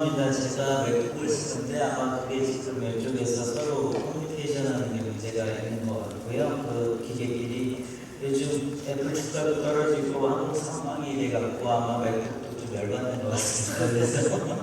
제가 맥북을 쓰는데 아마 그게 지금 이쪽에서 서로 커뮤니케이션하는 게 문제가 있는 것 같고요. 그 기계끼리 요즘 애플 주가도 떨어지고 한국 상황이 돼갖고 아마 맥북도 좀 열받는 것 같습니다. 그래서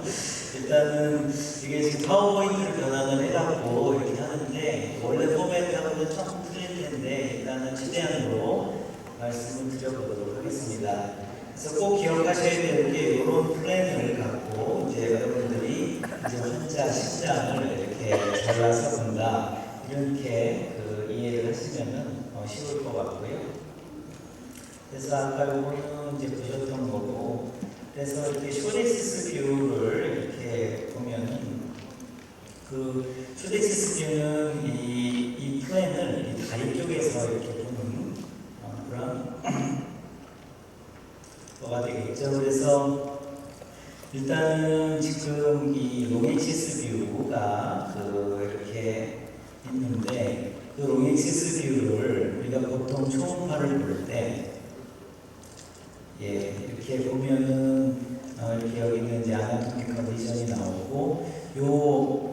일단은 이게 지금 파워포인트를 변환을 해갖고 이렇게 하는데 원래 포맷하고는 조금 틀릴 텐데 일단은 최대한으로 말씀을 드려보도록 하겠습니다. 그래서 꼭 기억하셔야 되는 게 이런 플랜을 갖고 이제 여러분들이 이제 환자 심장을 이렇게 잘라서 본다 이렇게 이해를 하시면은 쉬울 것 같고요. 그래서 아까 요거는 이제 보셨던 거고, 그래서 이렇게 쇼덱시스 뷰를 이렇게 보면은 그 쇼덱시스 뷰는 이 플랜을 이 다리 쪽에서 이렇게 보는 그런 뭐가 되겠죠. 그래서 일단은 지금 이 롱액시스 뷰가 이렇게 있는데 그 롱액시스 뷰를 우리가 보통 초음파를 볼 때 이렇게 보면은 이렇게 여기는 이제 아나토믹 컨디션이 나오고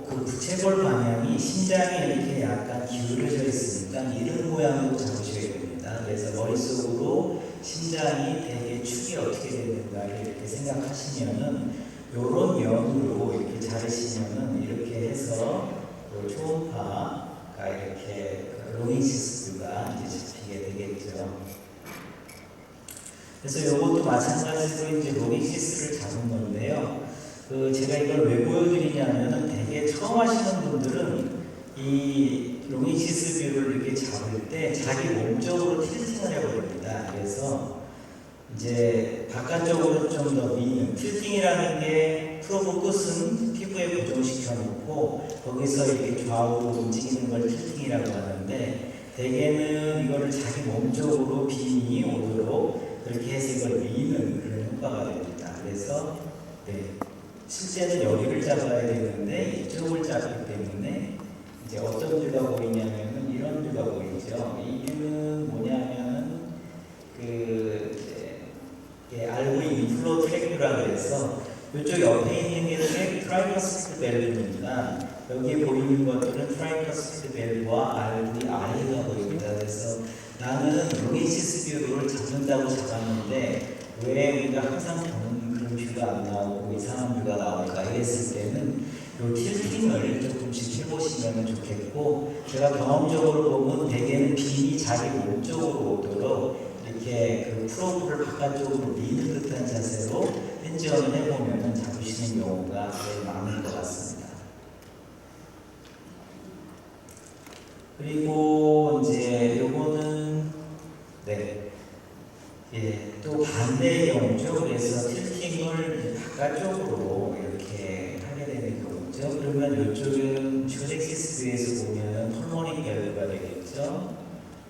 그 부채꼴 방향이 심장이 이렇게 약간 기울어져 있으니까 이런 모양으로 잡으셔야 됩니다. 그래서 머릿속으로 심장이 되게 축이 어떻게 되는가를 이렇게 생각하시면은 요런 면으로 이렇게 자르시면은 이렇게 해서 초음파가 이렇게 롱액시스가 이제 잡히게 되겠죠. 그래서 요것도 마찬가지로 이제 롱액시스를 잡은 건데요. 제가 이걸 왜 보여드리냐면은 되게 처음 하시는 분들은 이 롱액시스 뷰를 이렇게 잡을 때 자기 몸쪽으로 틸팅을 해버립니다. 그래서 이제 바깥쪽으로 좀 더 미는 틸팅이라는 게 프로브 끝은 피부에 고정시켜 놓고 거기서 이렇게 좌우로 움직이는 걸 틸팅이라고 하는데 대개는 이거를 자기 몸쪽으로 빔이 오도록 그렇게 해서 이걸 미는 그런 효과가 됩니다. 그래서 실제는 여기를 잡아야 되는데 이쪽을 잡기 때문에 이제 어떤 뷰가 보이냐면은 이런 뷰가 보이죠. 이 뷰는 뭐냐면은 RV 인플로 트랙뷰라고 해서 이쪽 옆에 있는 게 트라이커스피드 밸브입니다. 여기에 보이는 것들은 트라이커스피드 밸브와 RVI가 보입니다. 그래서 나는 롱액시스 뷰를 잡는다고 잡았는데 왜 우리가 항상 보는 그런 뷰가 안 나오고 이상한 뷰가 나올까 했을 때는 이 틸팅을 조금씩 해보시면 좋겠고, 제가 경험적으로 보면 대개는 빔이 자기 몸쪽으로 오도록 이렇게 프로브를 바깥쪽으로 미는 듯한 자세로 펜지언을 해보면 잡으시는 경우가 제일 많은 것 같습니다. 그리고 이제 요거는 또 반대의 경우죠. 그래서 틸팅을 바깥쪽으로 이렇게 하게 되는 경우죠. 그러면 이쪽은 쇼덱시스 뷰에서 보면 펄모닉 밸브가 되겠죠.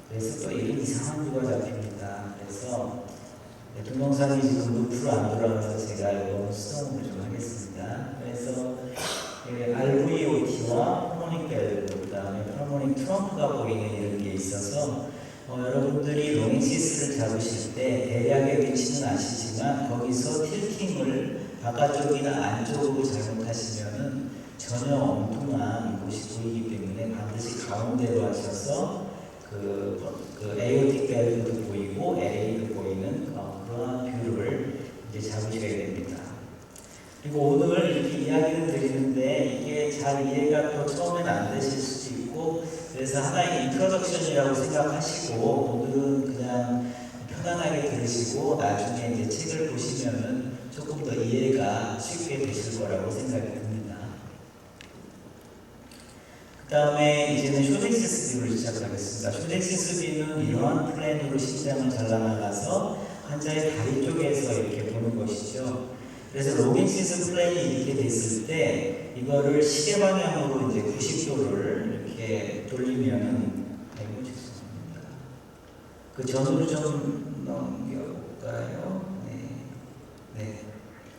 그래서 또 이런 이상한 뷰가 잡힙니다. 그래서 동영상이 지금 루프로 안 돌아가서 제가 이거 수정을 좀 하겠습니다. 그래서 RVOT와 펄모닉 밸브, 그 다음에 펄모닉 트럼프가 보이는 이런 게 있어서 여러분들이 롱액시스를 잡으실 때 대략의 위치는 아시지만 거기서 틸팅을 바깥쪽이나 안쪽으로 잘못하시면은 전혀 엉뚱한 곳이 보이기 때문에 반드시 가운데로 하셔서 에오틱 밸브도 보이고 LA도 보이는 그러한 뷰를 이제 잡으셔야 됩니다. 그리고 오늘 이렇게 이야기를 드리는데 이게 잘 이해가 또 처음엔 안 되실 수도 있고 그래서 하나의 인트로덕션이라고 생각하시고 오늘은 그냥 편안하게 들으시고 나중에 이제 책을 보시면은 조금 더 이해가 쉽게 되실 거라고 생각이 듭니다. 그 다음에 이제는 쇼덱시스 뷰를 시작하겠습니다. 쇼덱시스 뷰는 이러한 플랜으로 심장을 잘라나가서 환자의 다리 쪽에서 이렇게 보는 것이죠. 그래서 롱액시스 플랜이 이렇게 됐을 때 이거를 시계 방향으로 이제 90도를 이렇게 돌리면은 죄송합니다. 그 전으로 좀 넘겨볼까요?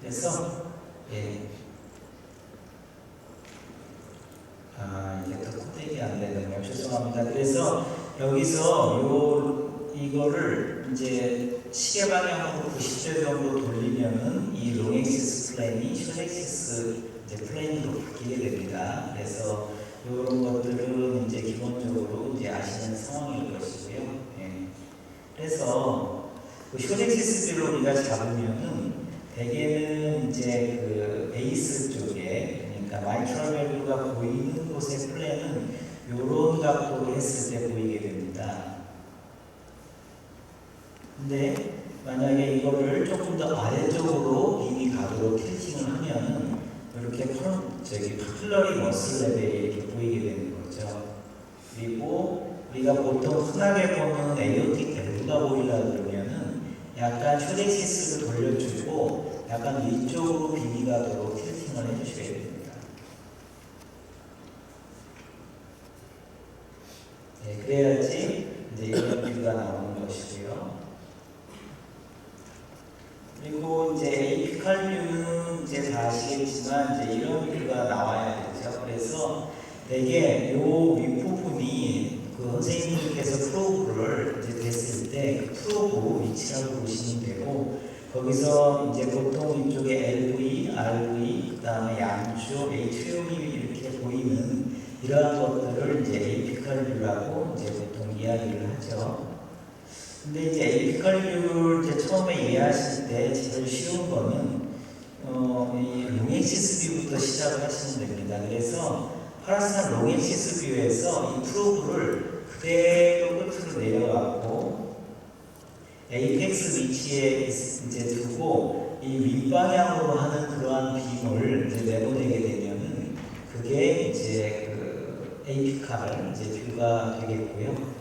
그래서 이게 더 코딩이 안 되네요. 죄송합니다. 그래서 여기서 이거를 이제 시계 방향으로 90도 정도 돌리면은 이 롱액시스 플랜이 숏액시스 이제 플랜으로 바뀌게 됩니다. 그래서 이런 것들은 이제 기본적으로 이제 아시는 상황일 것이고요. 예. 그래서 그 숏액시스 뷰를 우리가 잡으면은 대개는 이제 그 베이스 쪽에 그러니까 마이트럴 밸브가 보이는 곳의 플랜은 이런 각도로 했을 때 보이게 됩니다. 근데 만약에 이거를 조금 더 아래쪽으로 빔이 가도록 틸팅을 하면은 이렇게 파퓰러리 머슬 레벨이 이렇게 보이게 되는 거죠. 그리고 우리가 보통 흔하게 보는 에어틱 밸브가 보이려고 그러면은 약간 숏액시스를 돌려주고 약간 위쪽으로 빔이 가도록 틸팅을 해주셔야 됩니다. 네, 그래야지 이제 이런 뷰가 나오는 것이고요. 그리고 이제 에이피컬 뷰는 이제 다 아시겠지만 이제 이런 뷰가 나와야 되죠. 그래서 되게 요 윗부분이 그 선생님께서 프로브를 이제 됐을 때 그 프로브 위치라고 보시면 되고 거기서 이제 보통 이쪽에 LV, RV, 그 다음에 양쪽, H용이 이렇게 보이는 이러한 것들을 이제 에이피컬 뷰라고 이제 보통 이야기를 하죠. 근데 이제 에이피컬 뷰를 이제 처음에 이해하실 때 제일 쉬운 거는 이 롱액시스 뷰부터 시작을 하시면 됩니다. 그래서 파라스나 롱액시스 뷰에서 이 프로브를 그대로 끝으로 내려가고 에이펙스 위치에 이제 두고 이 윗방향으로 하는 그러한 빔을 이제 내보내게 되면은 그게 이제 그 에이피컬 이제 뷰가 되겠고요.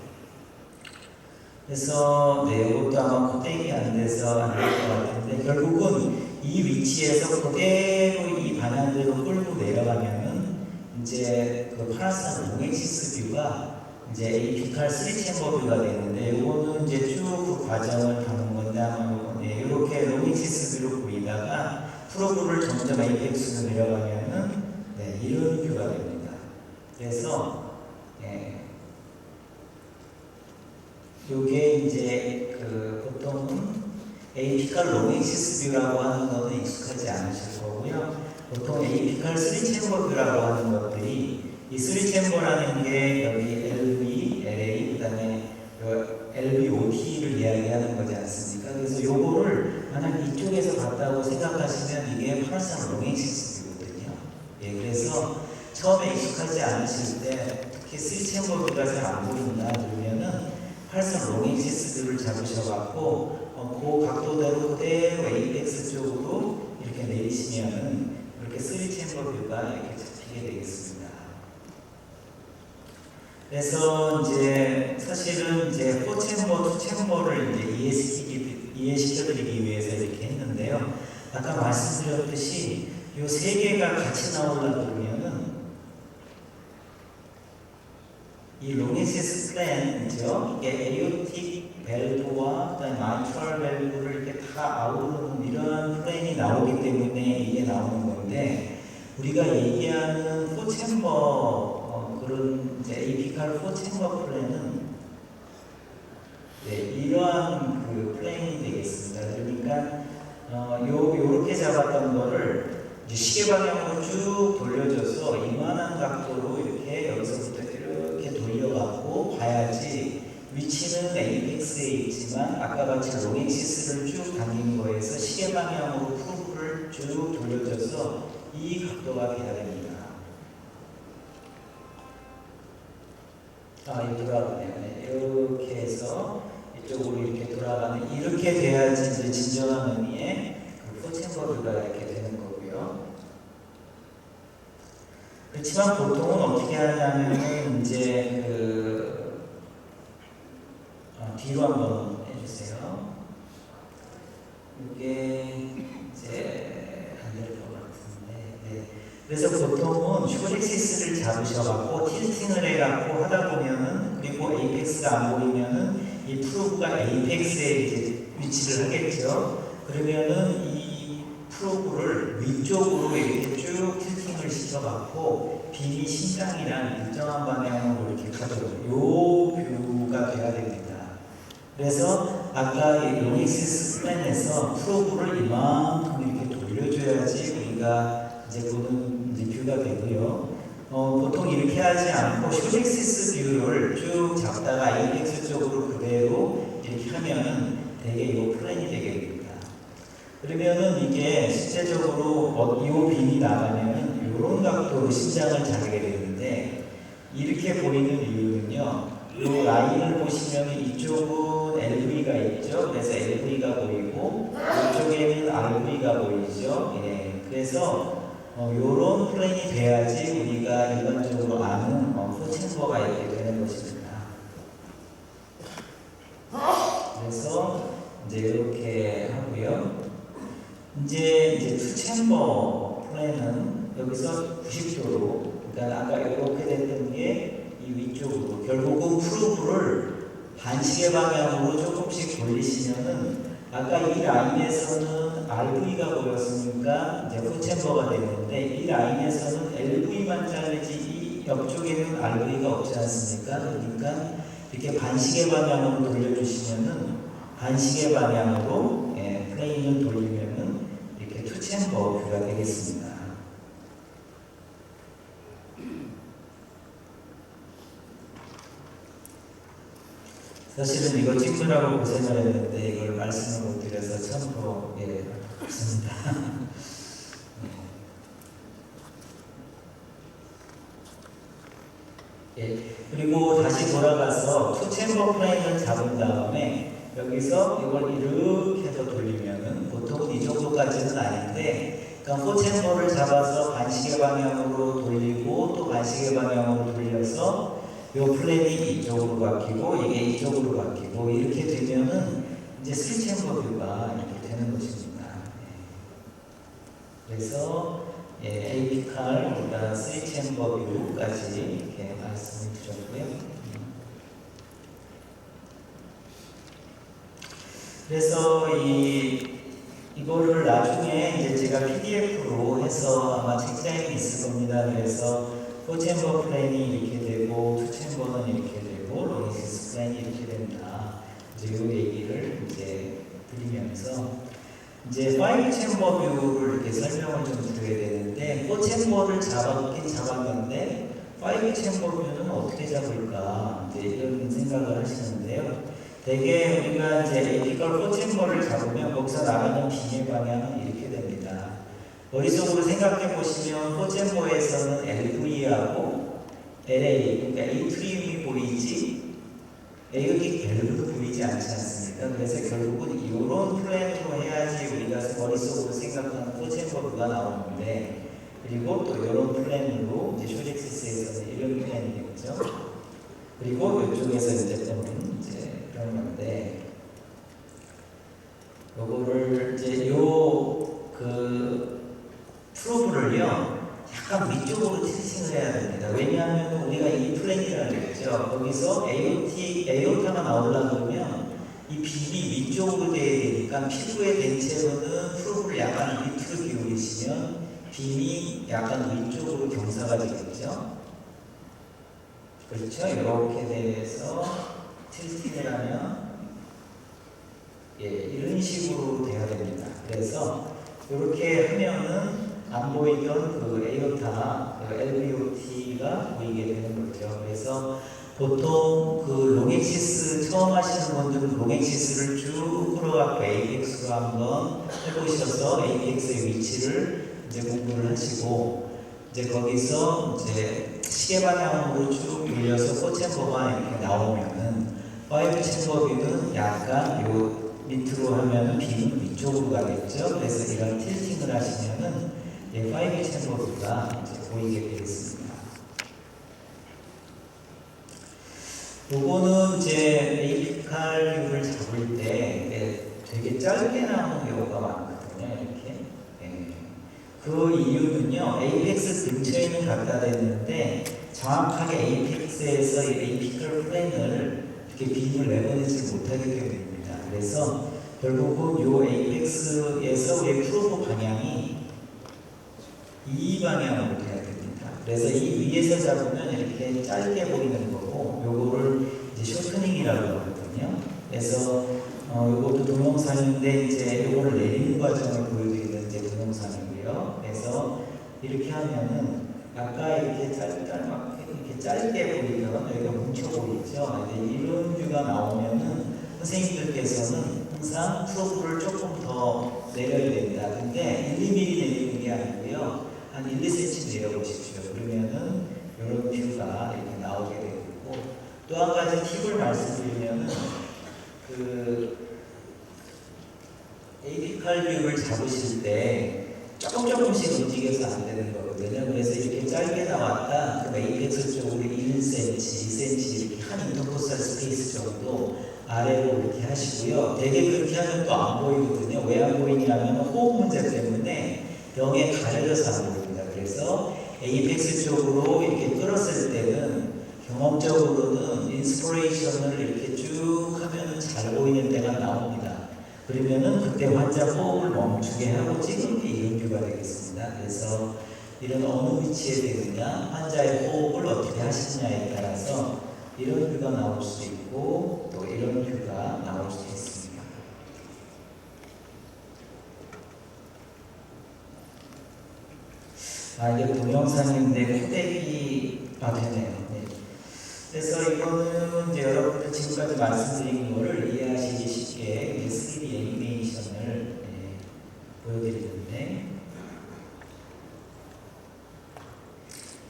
그래서 네, 이것도 아마 코딩이 안 돼서 안 될 것 같은데 결국은 이 위치에서 그대로 이 방향대로 끌고 내려가면은 이제 그 파라스나 롱액시스 뷰가 이제 에이피컬 3챔버 뷰가 되는데 이거는 이제 쭉 그 과정을 가는 건데 아마 네, 이렇게 롱액시스 뷰로 보이다가 프로브를 점점 에이펙스로 내려가면은 네, 이런 뷰가 됩니다. 그래서 요게 이제 그 보통은 에이피컬 롱액시스 뷰라고 하는 것은 익숙하지 않으실 거고요. 보통 에이피컬 3챔버 뷰라고 하는 것들이 이 3챔버라는 게 여기 LV, LA, 그 다음에 LVOT를 이야기하는 거지 않습니까? 그래서 요거를 만약 이쪽에서 봤다고 생각하시면 이게 파라스나 롱액시스 뷰거든요. 예, 그래서 처음에 익숙하지 않으실 때 특히 3챔버 뷰가 잘 안 보인다 그러면은 파라스나 롱액시스 뷰를 잡으셔갖고 그 각도대로 그대로 에이펙스 쪽으로 이렇게 내리시면은 이렇게 3챔버 뷰가 이렇게 잡히게 되겠습니다. 그래서 이제 사실은 이제 4챔버, 2챔버를 이제 이해시켜드리기 위해서 이렇게 했는데요. 아까 말씀드렸듯이 이 세 개가 같이 나오려고 그러면은 이 롱액시스 플랜이죠. 이게 에이오틱 밸브와 그다음에 마이트럴 밸브를 이렇게 다 아우르는 이런 플랜이 나오기 때문에 이게 나오는 건데 우리가 얘기하는 4챔버 그런 이제 에이피컬 4챔버 플랜은 네, 이러한 그 플랜이 되겠습니다. 그러니까 요렇게 잡았던 거를 이제 시계 방향으로 쭉 돌려줘서 이만한 각도로 이렇게 여기서부터 이렇게 돌려갖고 봐야지 위치는 에이펙스에 있지만 아까 같이 롱액시스를 쭉 당긴 거에서 시계 방향으로 프로브를 쭉 돌려줘서 이 각도가 돼야 됩니다. 이렇게 돌아가네요. 네, 이렇게 해서 이쪽으로 이렇게 돌아가는 이렇게 돼야지 이제 진정한 의미의 그 4챔버 뷰가 이렇게 되는 거고요. 그렇지만 보통은 어떻게 하냐면은 이제 뒤로 한번 해주세요. 이게 이제 안 될 것 같은데. 네. 그래서 보통은 숏액시스를 잡으셔갖고 틸팅을 해갖고 하다 보면은 그리고 에이펙스가 안 보이면은 이 프로브가 에이펙스에 이제 위치를 하겠죠. 그러면은 이 프로브를 위쪽으로 이렇게 쭉 틸팅을 시켜갖고 빔이 신장이랑 일정한 방향으로 이렇게 가도록 요 뷰가 돼야 됩니다. 그래서 아까 이 롱액시스 플랜에서 프로브를 이만큼 이렇게 돌려줘야 줘야지 우리가 이제 보는 이제 뷰가 되고요. 보통 이렇게 하지 않고 쇼식시스 뷰를 쭉 잡다가 아이펙스 쪽으로 그대로 이렇게 하면은 되게 이 플랜이 되게 됩니다. 그러면은 이게 실제적으로 이 빔이 나가면은 이런 각도로 심장을 자르게 되는데, 이렇게 보이는 이유는요, 이 라인을 보시면 이쪽은 LV가 있죠. 그래서 LV가 보이고 이쪽에는 RV가 보이죠. 예, 그래서 요런 플랜이 돼야지 우리가 일반적으로 아는 포챔버가 이렇게 되는 것입니다. 그래서 이제 이렇게 하고요. 이제 투챔버 플랜은 여기서 90도로, 그러니까 아까 이렇게 됐던 게 이 위쪽으로, 결국은 프로브를 반시계 방향으로 조금씩 돌리시면은 아까 이 라인에서는 RV가 보였으니까 이제 포챔버가 됐는데, 이 라인에서는 LV만 잘리지 이 옆쪽에는 RV가 없지 않습니까? 그러니까 이렇게 반시계 방향으로 돌려주시면은 반시계 방향으로 플레인을 돌리면은 이렇게 투챔버 뷰가 되겠습니다. 사실은 이거 찍느라고 고생을 했는데 이걸 말씀을 못 드려서 참고 없습니다. 그리고 다시 돌아가서 투챔버 플레인을 잡은 다음에 여기서 이걸 이렇게 해서 돌리면은 보통은 이 정도까지는 아닌데, 그러니까 포챔버를 잡아서 반시계 방향으로 돌리고 또 반시계 방향으로 돌려서 이 플랜이 이쪽으로 바뀌고 이게 이쪽으로 바뀌고 이렇게 되면은 이제 3챔버 뷰가 이렇게 되는 것입니다. 그래서 에이피칼 우리가 3챔버 뷰까지 이렇게 말씀을 드렸고요. 그래서 이거를 나중에 이제 제가 PDF로 해서 아마 책자에 있을 겁니다. 그래서 포챔버 플랜이 이렇게 되고 투챔버는 이렇게 되고 로니시스 플랜이 이렇게 된다. 이제 이 얘기를 이제 드리면서 이제 5챔버 뷰를 이렇게 설명을 좀 드려야 되는데, 4챔버를 잡았긴 잡았는데 5챔버 뷰는 어떻게 잡을까 이제 이런 생각을 하시는데요. 대개 우리가 이제 에이피컬 4챔버를 잡으면 거기서 나가는 빔의 방향은 이렇게 됩니다. 머릿속으로 생각해 보시면 4챔버에서는 LV하고 LA, 그러니까 에이트리움이 보이지 여기 밸브도 보이지 않지 않습니까? 그래서 결국은 이런 플랜으로 해야지 우리가 머릿속으로 생각하는 4챔버가 나오는데, 그리고 또 이런 플랜으로 이제 쇼젝시스에서는 이런 플랜이겠죠. 그리고 이쪽에서 이제 보면 이제 그런 건데, 요거를 이제 프로브를요 약간 위쪽으로 티칭을 해야 됩니다. 왜냐하면 우리가 이 플랜이라고 했죠. 거기서 에오타가 나오려면 이 빔이 위쪽으로 돼야 되니까 피부의 대체로는 프로브를 약간 밑으로 기울이시면 빔이 약간 위쪽으로 경사가 되겠죠. 그렇죠? 이렇게 돼서 틸팅을 하면 이런 식으로 돼야 됩니다. 그래서 이렇게 하면은 안 보이던 그 에오타, LVOT가 보이게 되는 거죠. 그래서 보통 그 롱엑시스 처음 하시는 분들은 롱엑시스를 쭉 끌어갖고 APX로 한번 해보셔서 APX의 위치를 이제 공부를 하시고, 이제 거기서 이제 시계 방향으로 쭉 돌려서 4챔버가 이렇게 나오면은 5챔버 뷰는 약간 요 밑으로 하면은 빔은 위쪽으로 가겠죠. 그래서 이런 틸팅을 하시면은 5챔버 뷰가 이제 보이게 되겠습니다. 요거는 이제 에이피칼 뷰를 잡을 때 되게 짧게 나오는 경우가 많거든요. 이렇게. 그 이유는요, 에이펙스 근처에는 갖다 대는데 정확하게 에이펙스에서 에이피칼 플랜을 이렇게 빔을 내보내지 못하게 됩니다. 그래서 결국은 요 에이펙스에서 우리 프로브 방향이 이 방향으로 돼야 됩니다. 그래서 이 위에서 잡으면 이렇게 짧게 보이는 거고, 요거를 이제 쇼트닝이라고 하거든요. 그래서 요것도 동영상인데 이제 요거를 내리는 과정을 보여드리는 이제 동영상이고요. 되고요. 그래서 이렇게 하면은 아까 이렇게 이렇게 짧게 보이던 여기가 뭉쳐 보이죠. 이런 뷰가 나오면은 선생님들께서는 항상 프로브를 조금 더 내려야 됩니다. 근데 1, 2mm 내리는 게 아니고요. 한 1, 2cm 내려보십시오. 그러면은 이런 뷰가 이렇게 나오게 되고, 또 한 가지 팁을 말씀드리면은 에이피칼 뷰를 잡으실 때 조금씩 움직여서 안 되는 거거든요. 그래서 이렇게 짧게 나왔다, 그럼 에이펙스 쪽으로 1cm, 2cm 이렇게 한 인터포설 스페이스 정도 아래로 이렇게 하시고요. 되게 그렇게 하면 또 안 보이거든요. 왜 안 보이냐면 호흡 문제 때문에 병에 가려져서 안 보입니다. 그래서 에이펙스 쪽으로 이렇게 끌었을 때는 경험적으로는 인스피레이션을 이렇게 쭉 하면은 잘 보이는 때가 나옵니다. 그러면은 그때 환자 호흡을 멈추게 하고 찍은 게 이런 뷰가 되겠습니다. 그래서 이런 어느 위치에 되느냐, 환자의 호흡을 어떻게 하시느냐에 따라서 이런 뷰가 나올 수도 있고 또 이런 뷰가 나올 수도 있습니다. 이게 동영상인데 코덱이 되네요. 네. 그래서 이거는 이제 여러분들 지금까지 말씀드린 거를 이해하시기 쉽게 3D 애니메이션을 보여드리는데,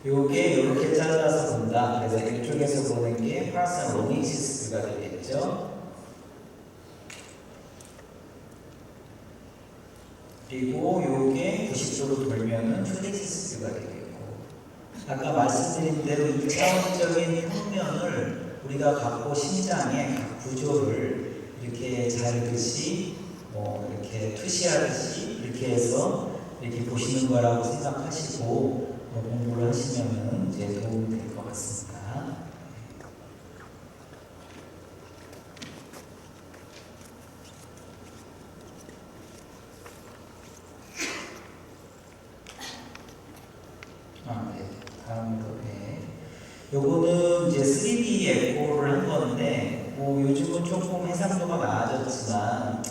요게 이렇게 잘라서 본다. 그래서 이쪽에서 보는 게 파라사 로닉시스가 되겠죠. 그리고 요게 90도로 돌면은 휴릭시스가 되겠고, 아까 말씀드린 대로 2차원적인 평면을 우리가 갖고 심장의 각 구조를 이렇게 자르듯이 이렇게 투시하듯이 이렇게 해서 이렇게 보시는 거라고 생각하시고 공부를 하시면 이제 도움이 될 것 같습니다. 네. 다음으로 요거는 이제 3D 에코를 한 건데, 요즘은 조금 해상도가 나아졌지만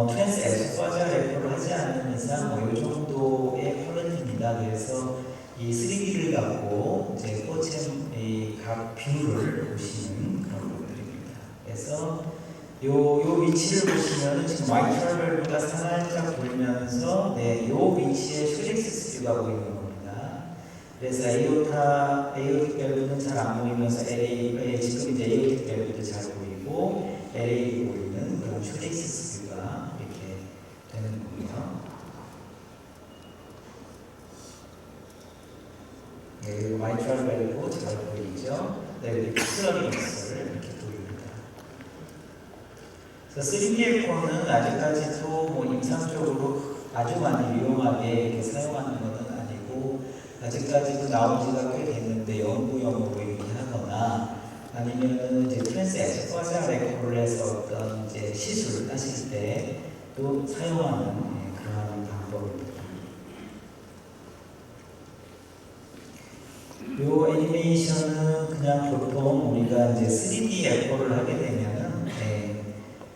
트랜스 에스파자 에코를 하지 않는 이상 이 정도의 퀄리티입니다. 그래서 이 3D를 갖고 이제 꽃의 각 뷰를 보시는 그런 것들입니다. 그래서 요 위치를 보시면은 지금 마이트럴 밸브가 살짝 보이면서 요 위치에 슈렉시스 뷰가 보이는 겁니다. 그래서 에오틱 밸브는 잘 안 보이면서 지금 이제 에오틱 밸브도 잘 보이고 LA도 보이는 그런 슈렉시스 뷰가 이렇게 되는 거고요. 그리고 마이트럴 밸브 잘 보이죠? 이렇게 클러링스를 이렇게 보입니다. 그래서 3D 에코는 아직까지도 임상적으로 아주 많이 유용하게 이렇게 사용하는 것은 아니고, 아직까지도 나온 지가 꽤 됐는데 연구용으로 이렇게 하거나 아니면은 이제 트랜스 에스파자 에코를 해서 어떤 이제 시술 하실 때 또 사용하는 그런 방법입니다. 요 애니메이션은 그냥 보통 우리가 이제 3D 에코를 하게 되면은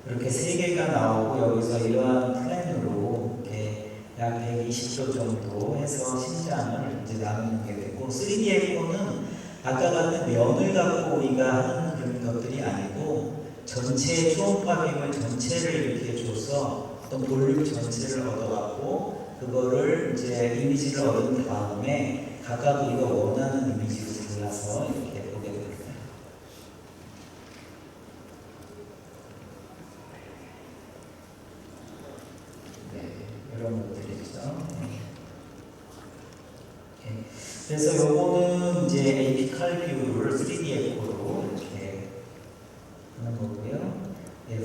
이렇게 3개가 나오고 여기서 이러한 플랜으로 이렇게 약 120도 정도 해서 심장을 이제 나누는 게 되고, 3D 에코는 아까 같은 면을 갖고 우리가 하는 그런 것들이 아니고 전체의 초음파 빔을 전체를 이렇게 줘서 어떤 볼륨 전체를 얻어갖고 그거를 이제 이미지를 얻은 다음에 각각 우리가 원하는 이미지로 잘라서 이렇게 보게 됩니다. 이런 것들이죠. 그래서 요거는 이제 에이피칼 뷰를 3D 에코로 이렇게 하는 거고요.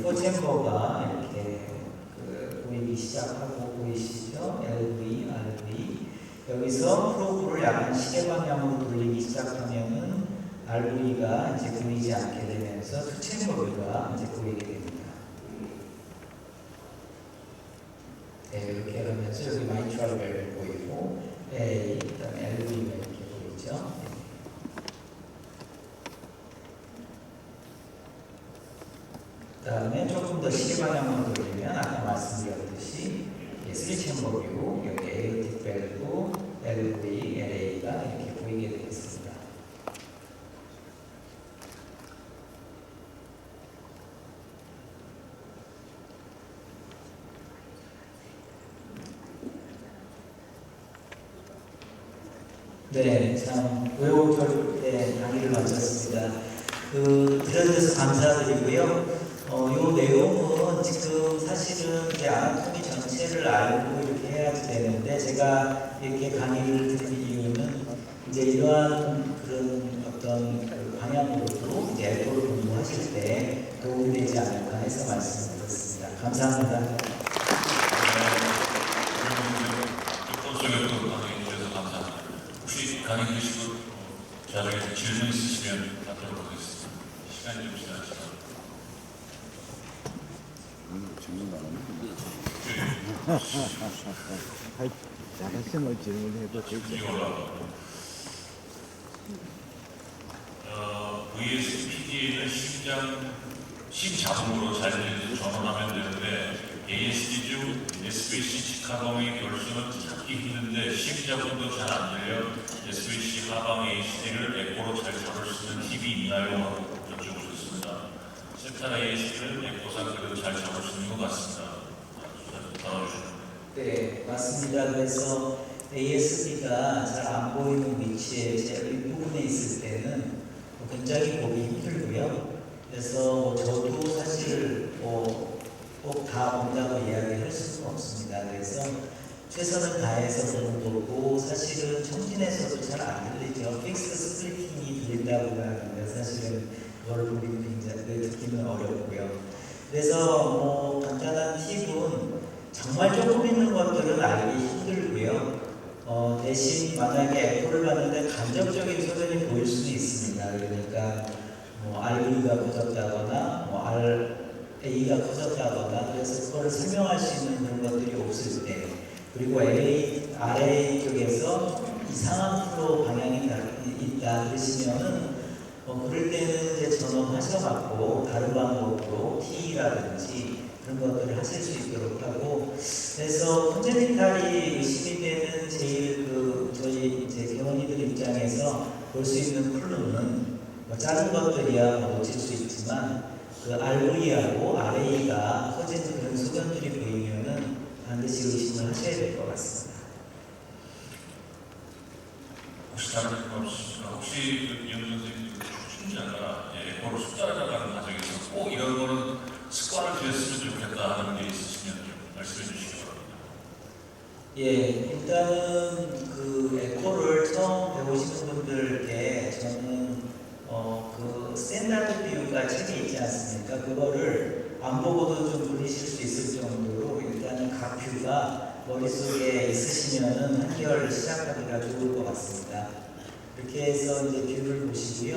포챔버가 이렇게 보이기 시작하고 보이시죠? LV, RV. 여기서 프로브를 약간 시계 방향으로 돌리기 시작하면은 RV가 이제 보이지 않게 되면서 투챔버가 이제 보이게 됩니다. 이렇게 하면서 여기 마이트럴 밸브 보이고, 그다음에 LV가 이렇게 보이죠. 그다음에 조금 더 시계 방향으로 돌리면 아까 말씀드렸듯이 3챔버 뷰, 여기 보이게 되겠습니다. 네, 참 외국결 때 강의를 마쳤습니다. 들어주셔서 감사드리고요. 이 내용은 지금 사실은 이제 아나토미 전체를 알고 이렇게 해야지 되는데, 제가 이렇게 강의를 드린 이유는 이제 이러한 그런 어떤 그 방향으로도 이제 엘코를 공부하실 때 도움이 되지 않을까 해서 말씀드렸습니다. 감사합니다. 강의 드시고 나중에 질문 있으시면 받도록 하겠습니다. 시간이 좀 지나서. 질문 안 하는데. 잘하시면 질문해도 되죠. VSPD는 심자동으로 잘 되는 전원하면 되는데 ASD 중 SBC 직하방의 결수는 찾기 힘든데 심자동도 잘 안 들려 SBC 하방 ASD를 에코로 잘 잡을 수 있는 팁이 있나요? 하고 여쭤보셨습니다. 센터 ASD는 에코상 그래도 잘 잡을 수 있는 것 같습니다. 네, 맞습니다. 그래서 ASD가 잘 안 보이는 위치에 제일 윗부분에 있을 때는 굉장히 보기 힘들고요. 그래서 저도 사실 꼭 다 본다고 이야기할 수는 없습니다. 그래서 최선을 다해서 보는 거고, 사실은 청진에서도 잘 안 들리죠. 픽스 스플리팅이 들린다고 하는데 사실은 그걸 보기는 굉장히 듣기는 어렵고요. 그래서 간단한 팁은 정말 조금 있는 것들은 알기 힘들고요. 대신 만약에 에코를 봤는데 간접적인 소견이 보일 수는 있습니다. 그러니까 RV가 커졌다거나 RA가 커졌다거나, 그래서 그걸 설명할 수 있는 그런 것들이 없을 때, 그리고 RA 쪽에서 이상한 플로 방향이 있다 그러시면은 그럴 때는 이제 전원하셔갖고 다른 방법으로 TE라든지 그런 것들을 하실 수 있도록 하고, 그래서 콘제니탈이 의심이 되는 제일 저희 이제 병원이들 입장에서 볼 수 있는 플루는 작은 것들이야 놓칠 수 있지만 그 RV하고 RA가 커진 그런 소견들이 보이면은 반드시 의심을 하셔야 될 것 같습니다. 혹시 다른 질문 없으십니까? 혹시 이현 선생님 충분하다 에코로 숫자를 나가는 과정에서 꼭 이런 거는 습관을 들였으면 좋겠다 하는 게 있으시면 좀 말씀해 주시기 바랍니다. 예, 일단은 그 에코를 처음 배우시는 분들께 저는 그 스탠다드 뷰가 책이 있지 않습니까? 그거를 안 보고도 좀 그리실 수 있을 정도로 일단은 각 뷰가 머릿속에 있으시면은 한결 시작하기가 좋을 것 같습니다. 이렇게 해서 이제 뷰를 보시고요.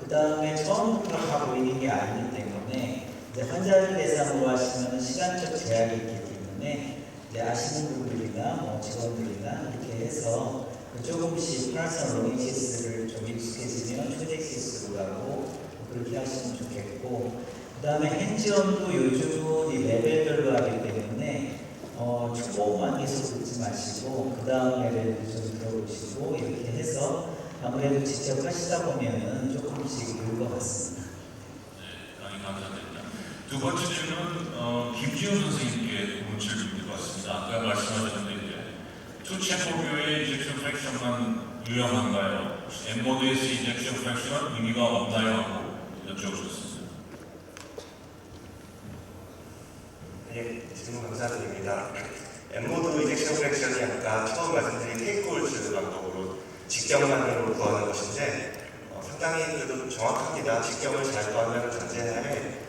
그 다음에 처음부터 다 보이는 게 아니기 때문에 이제 환자를 대상으로 하시면 시간적 제약이 있기 때문에 이제 아시는 분들이나 직원들이나 이렇게 해서 조금씩 플라스마 로잉시스를 좀 익숙해지면 초덱시스로 가고 그렇게 하시면 좋겠고, 그 다음에 핸즈온도 요즘은 이 레벨별로 하기 때문에 초보만 계속 듣지 마시고 그 다음 레벨도 좀 들어보시고 이렇게 해서 아무래도 직접 하시다 보면은 조금씩 늘 것 같습니다. 네, 강의 감사드립니다. 두 번째 질문은 김지훈 선생님께 문제를 드릴 것 같습니다. 아까 말씀하셨는데 이제 투체포교의 인젝션 프랙션만 유용한가요? 엠모드에서 인젝션 프랙션은 의미가 없나요? 하고 여쭤보셨습니다. 네, 질문 감사드립니다. 엠모드 인젝션 프랙션이 아까 처음 말씀드린 테이크홀즈 방법으로 직경만으로 구하는 것인데 상당히 그래도 정확합니다. 직경을 잘 구하면 전제하에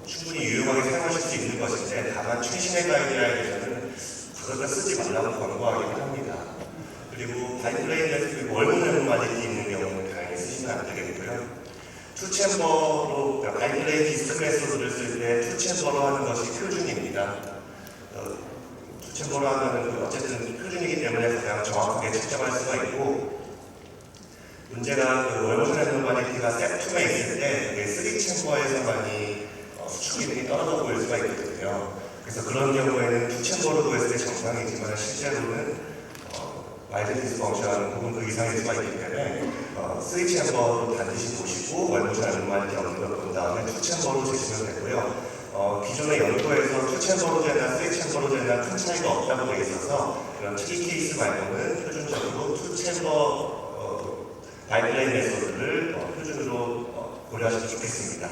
충분히 유용하게 사용하실 수 있는 것인데, 다만 최신의 가이드라인에서는 그것을 쓰지 말라고 권고하기도 합니다. 그리고 바이플레인 월분 엠모마디티 있는 경우는 당연히 쓰시면 안 되겠고요. 투챔버로 바이플레인 디스크 메소드를 쓸 때 투챔버로 하는 것이 표준입니다. 투챔버로 하면 어쨌든 표준이기 때문에 가장 정확하게 측정할 수가 있고, 문제가 월분 엠모마디티가 셉툼에 있을 때 그게 3챔버에서만이 수축 기능이 떨어져 보일 수가 있거든요. 그래서 그런 경우에는 투챔버로도 했을 때 정상이지만 실제로는 와이드 디스펑션 혹은 그 이상의 수가 있기 때문에 스위치 챔버로 반드시 보시고 월모션 anomaly 없는 걸 본 다음에 투 챔버로 재시면 되고요. 기존의 연구에서 투 챔버로 되나 스위치 챔버로 되나 큰 차이가 없다고 되어 있어서 그런 특이 케이스 말고는 표준적으로 투 챔버 바이플레인 메소드를 표준으로 고려하시면 좋겠습니다.